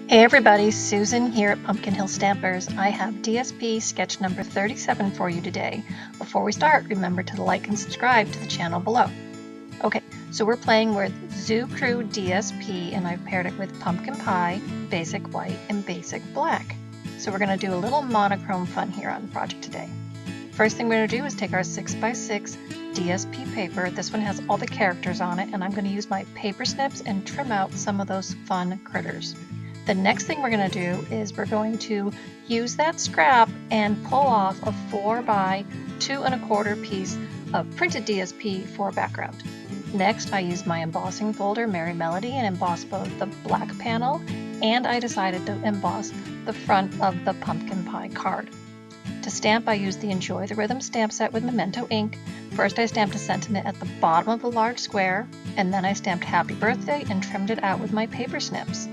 Hey everybody, Susan here at Pumpkin Hill Stampers. I have DSP sketch number 37 for you today. Before we start, remember to like and subscribe to the channel below. Okay, so we're playing with Zoo Crew DSP and I've paired it with Pumpkin Pie, Basic White, and Basic Black. So we're going to do a little monochrome fun here on the project today. First thing we're going to do is take our 6x6 DSP paper. This one has all the characters on it, and I'm going to use my paper snips and trim out some of those fun critters. The next thing we're going to do is we're going to use that scrap and pull off a 4x 2 1/4 piece of printed DSP for background. Next, I used my embossing folder, Merry Melody, and embossed both the black panel, and I decided to emboss the front of the pumpkin pie card. To stamp, I used the Enjoy the Rhythm stamp set with Memento ink. First, I stamped a sentiment at the bottom of the large square, and then I stamped Happy Birthday and trimmed it out with my paper snips.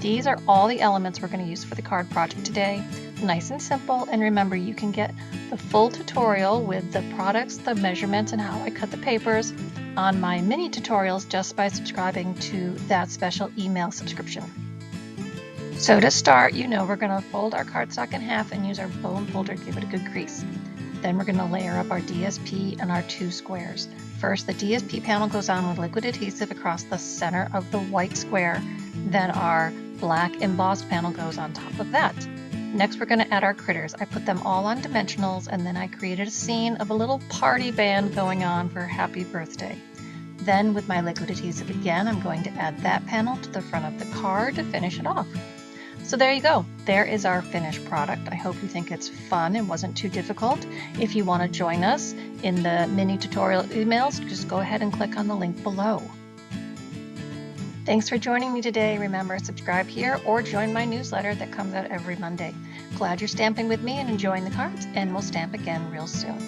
These are all the elements we're going to use for the card project today. Nice and simple, and remember you can get the full tutorial with the products, the measurements, and how I cut the papers on my mini tutorials just by subscribing to that special email subscription. So to start, we're going to fold our cardstock in half and use our bone folder to give it a good crease. Then we're going to layer up our DSP and our 2 squares. First, the DSP panel goes on with liquid adhesive across the center of the white square. Then our black embossed panel goes on top of that. Next, we're going to add our critters. I put them all on dimensionals, and then I created a scene of a little party band going on for Happy Birthday. Then with my liquid adhesive again, I'm going to add that panel to the front of the card to finish it off. So there you go. There is our finished product. I hope you think it's fun and wasn't too difficult. If you want to join us in the mini tutorial emails, just go ahead and click on the link below. Thanks for joining me today. Remember, subscribe here or join my newsletter that comes out every Monday. Glad you're stamping with me and enjoying the cards, and we'll stamp again real soon.